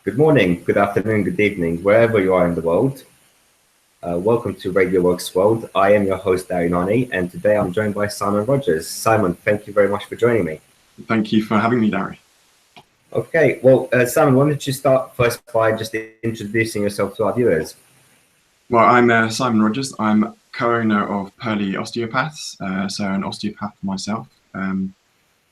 Good morning, good afternoon, good evening, wherever you are in the world. Welcome to Radio Works World. I am your host, Darie Nani, and today I'm joined by Simon Rogers. Simon, thank you very much for joining me. Thank you for having me, Darie. Okay, well, Simon, why don't you start first by just introducing yourself to our viewers? Well, I'm Simon Rogers. I'm co-owner of Pearly Osteopaths, so an osteopath myself.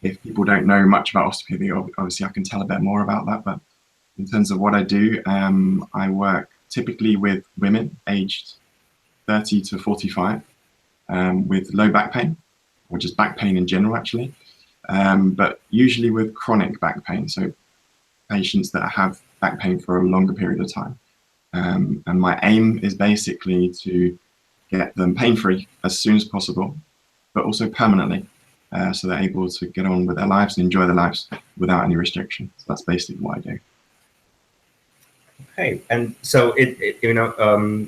If people don't know much about osteopathy, obviously I can tell a bit more about that, but in terms of what I do, I work typically with women aged 30 to 45 with low back pain, or just back pain in general, actually, but usually with chronic back pain, so patients that have back pain for a longer period of time. And my aim is basically to get them pain-free as soon as possible, but also permanently, so they're able to get on with their lives and enjoy their lives without any restriction. So that's basically what I do. Okay, and so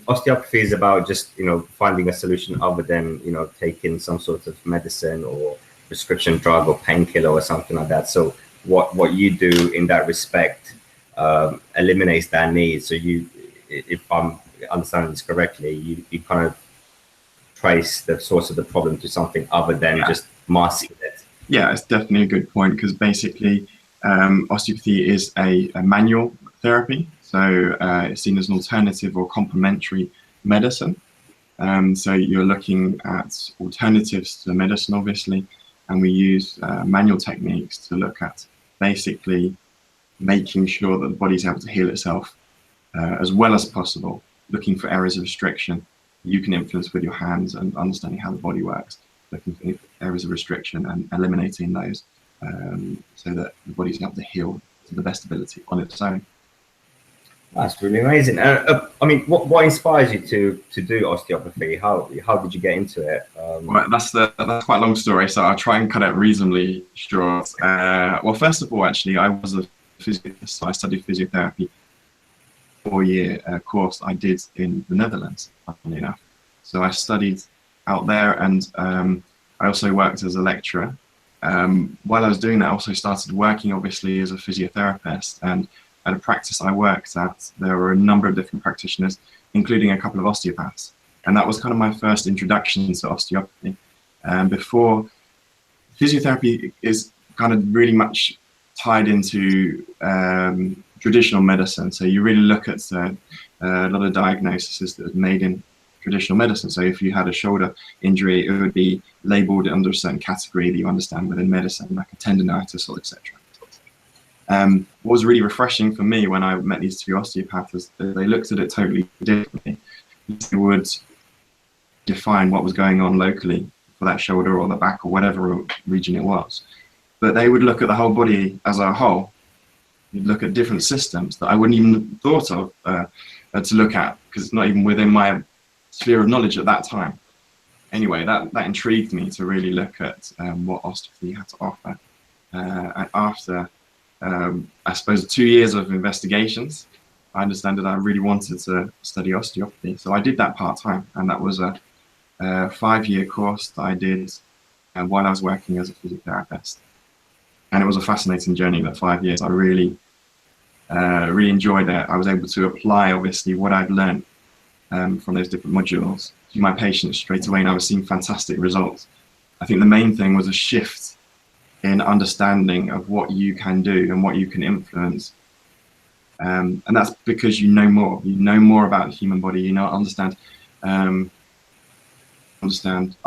osteopathy is about just finding a solution other than taking some sort of medicine or prescription drug or painkiller or something like that. So what you do in that respect eliminates that need. So if I'm understanding this correctly, you kind of trace the source of the problem to something other than just masking it. Yeah, it's definitely a good point, because basically osteopathy is a manual therapy. So it's seen as an alternative or complementary medicine. So you're looking at alternatives to medicine, obviously, and we use manual techniques to look at basically making sure that the body's able to heal itself as well as possible, looking for areas of restriction you can influence with your hands and understanding how the body works, looking for areas of restriction and eliminating those so that the body's able to heal to the best ability on its own. That's really amazing. I mean, what inspires you to do osteopathy? How did you get into it? Well, that's quite a long story, so I'll try and cut it reasonably short. Well, first of all, actually, I was a physiotherapist, so I studied physiotherapy. 4-year course I did in the Netherlands, funnily enough. So I studied out there, and I also worked as a lecturer. While I was doing that, I also started working, obviously, as a physiotherapist, and at a practice I worked at, there were a number of different practitioners, including a couple of osteopaths. And that was kind of my first introduction to osteopathy. Before, physiotherapy is kind of really much tied into traditional medicine. So you really look at a lot of diagnoses that are made in traditional medicine. So if you had a shoulder injury, it would be labeled under a certain category that you understand within medicine, like a tendonitis or etc. What was really refreshing for me when I met these two osteopaths is that they looked at it totally differently. They would define what was going on locally for that shoulder or the back or whatever region it was. But they would look at the whole body as a whole. You'd look at different systems that I wouldn't even have thought of to look at, because it's not even within my sphere of knowledge at that time. Anyway, that intrigued me to really look at what osteopathy had to offer. And after I suppose 2 years of investigations, I understand that I really wanted to study osteopathy. So I did that part-time, and that was a 5-year course that I did while I was working as a physiotherapist. And it was a fascinating journey, that 5 years. I really enjoyed it. I was able to apply, obviously, what I'd learned from those different modules to my patients straight away, and I was seeing fantastic results. I think the main thing was a shift in understanding of what you can do and what you can influence. And that's because you know more about the human body, understand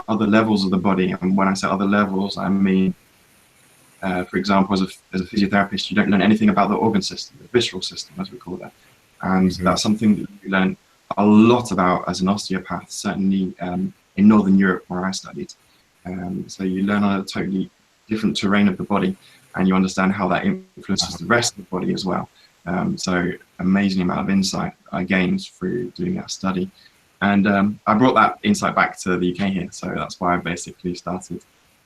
other levels of the body. And when I say other levels, I mean, for example, as a physiotherapist, you don't learn anything about the organ system, the visceral system, as we call that. And that's something that you learn a lot about as an osteopath, certainly in Northern Europe, where I studied. So you learn on a totally different terrain of the body, and you understand how that influences the rest of the body as well. So amazing amount of insight I gained through doing that study. And I brought that insight back to the UK here. So that's why I basically started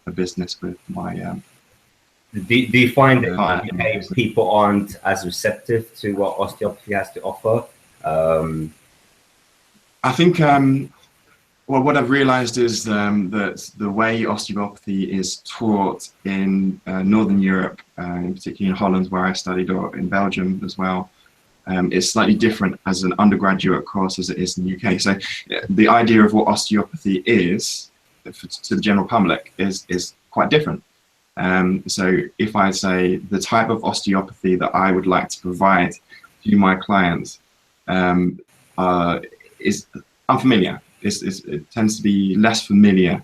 a business with my... do you find that people aren't as receptive to what osteopathy has to offer? I think well, what I've realized is that the way osteopathy is taught in Northern Europe, in particular in Holland, where I studied, or in Belgium as well, It's slightly different as an undergraduate course as it is in the UK. So the idea of what osteopathy is to the general public is quite different. So if I say the type of osteopathy that I would like to provide to my clients is unfamiliar. It tends to be less familiar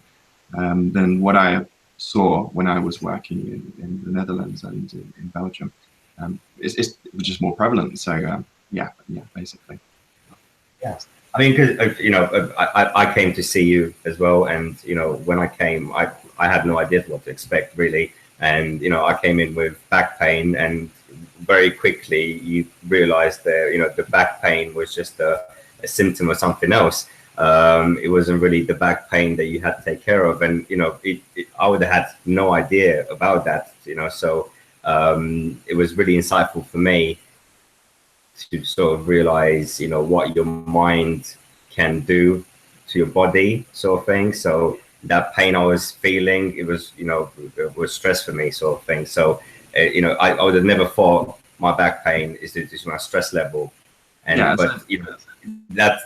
than what I saw when I was working in the Netherlands and in Belgium. It's just more prevalent. So yeah, basically. Yes. I mean, because I came to see you as well, and when I came, I had no idea what to expect really, and I came in with back pain, and very quickly you realised that the back pain was just a symptom of something else. It wasn't really the back pain that you had to take care of, and I would have had no idea about that, so it was really insightful for me to sort of realize, what your mind can do to your body, sort of thing. So that pain I was feeling, it was stress for me, sort of thing. So, I would have never thought my back pain is my stress level. And, yeah, but,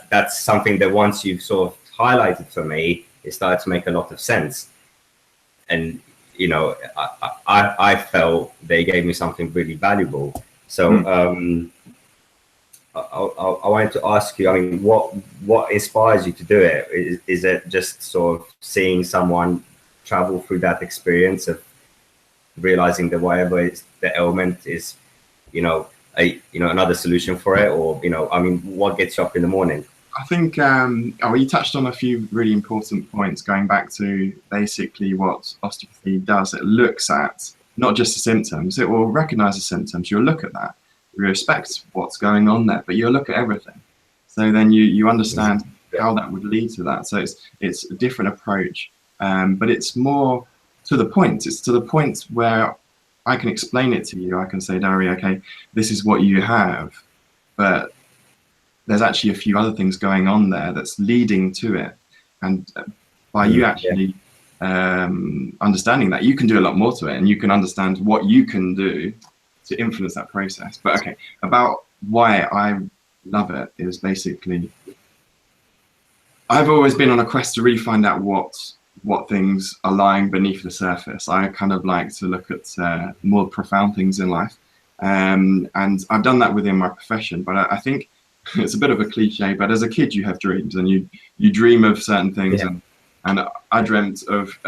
that's something that once you've sort of highlighted for me, it started to make a lot of sense. And, I felt they gave me something really valuable. So, I wanted to ask you, I mean, what inspires you to do it? Is it just sort of seeing someone travel through that experience of realizing that whatever is the ailment is, another solution for it, or I mean, what gets you up in the morning? I think you touched on a few really important points, going back to basically what osteopathy does. It looks at not just the symptoms; it will recognize the symptoms. You'll look at that. You respect what's going on there, but you look at everything. So then you understand how that would lead to that. So it's a different approach, but it's more to the point. It's to the point where I can explain it to you. I can say, Darie, okay, this is what you have, but there's actually a few other things going on there that's leading to it. And by you actually understanding that, you can do a lot more to it, and you can understand what you can do to influence that process. But okay, about why I love it is basically I've always been on a quest to really find out what things are lying beneath the surface. I kind of like to look at more profound things in life, and I've done that within my profession. But I think it's a bit of a cliche, but as a kid you have dreams, and you dream of certain things, and I dreamt of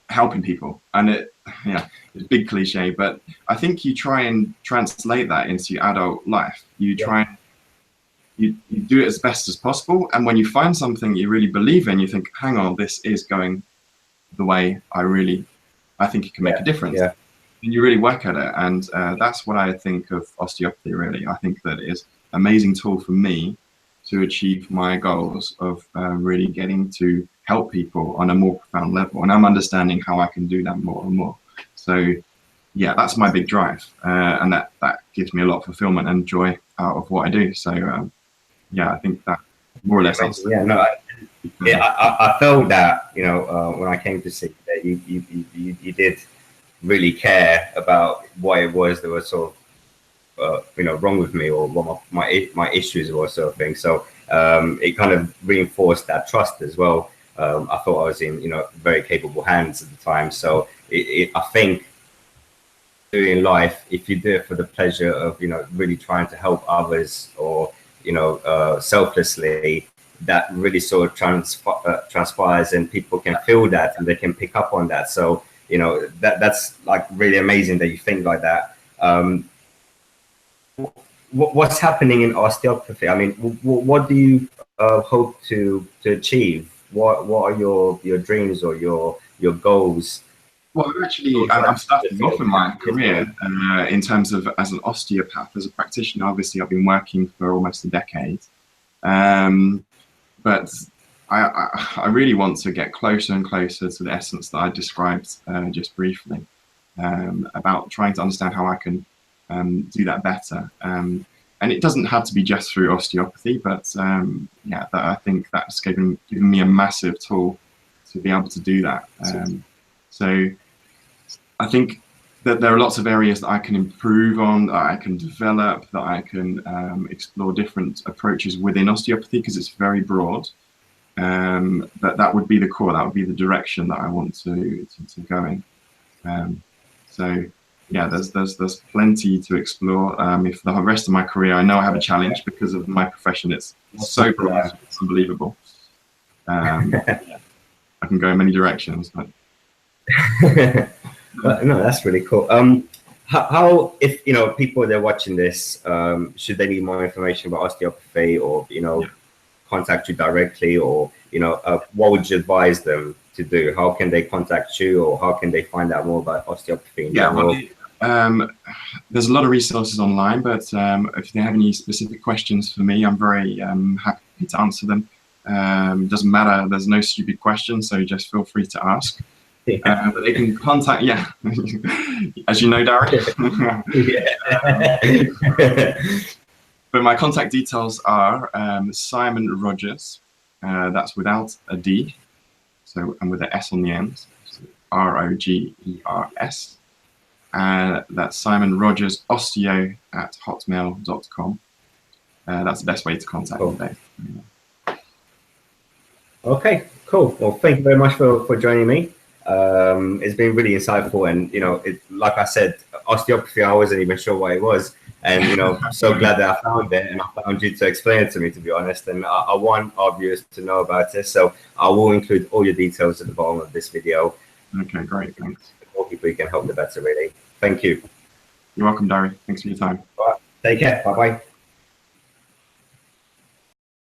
helping people, and it's a big cliche, but I think you try and translate that into your adult life. You try and you do it as best as possible, and when you find something you really believe in, you think, hang on, this is going the way I think it can make a difference. And you really work at it, and that's what I think of osteopathy really. I think that it is an amazing tool for me to achieve my goals of really getting to help people on a more profound level, and I'm understanding how I can do that more and more. So yeah, that's my big drive, and that gives me a lot of fulfillment and joy out of what I do. So yeah, I think that more or less answers. Yeah, no, I felt that when I came to see that you did really care about what it was that was sort of wrong with me, or what my issues were, sort of thing. So it kind of reinforced that trust as well. I thought I was in very capable hands at the time. So I think doing life, if you do it for the pleasure of really trying to help others, or selflessly, that really sort of transpires, and people can feel that and they can pick up on that. So that's like really amazing that you think like that. What's happening in osteopathy? I mean, what do you hope to achieve? What are your dreams or your goals? Well, actually, I'm starting off in my career in terms of as an osteopath, as a practitioner. Obviously, I've been working for almost a decade, but I really want to get closer and closer to the essence that I described just briefly, about trying to understand how I can do that better. And it doesn't have to be just through osteopathy, but yeah, I think that's given me a massive tool to be able to do that. So I think that there are lots of areas that I can improve on, that I can develop, that I can explore different approaches within osteopathy, because it's very broad. But that would be the core, that would be the direction that I want to go in. So yeah, there's plenty to explore. If the rest of my career, I know I have a challenge because of my profession. It's so broad, it's unbelievable. I can go in many directions. But no, that's really cool. How if people they're watching this, should they need more information about osteopathy, or contact you directly, or what would you advise them to do? How can they contact you, or how can they find out more about osteopathy in general? There's a lot of resources online, but if they have any specific questions for me, I'm very happy to answer them. Doesn't matter, there's no stupid questions, so just feel free to ask. But they can contact, as you know, Darie. But my contact details are Simon Rogers, that's without a D, so, and with an S on the end, so R-O-G-E-R-S. That's simonrogersosteo at hotmail.com. That's the best way to contact me. Okay, cool. Well, thank you very much for joining me. It's been really insightful, and like I said, osteopathy, I wasn't even sure what it was, and so glad that I found it, and I found you to explain it to me, to be honest. And I want our viewers to know about it, so I will include all your details at the bottom of this video. Okay, great, thanks. The more people you can help, the better, really. Thank you. You're welcome, Darie. Thanks for your time. All right. Take care. Bye bye.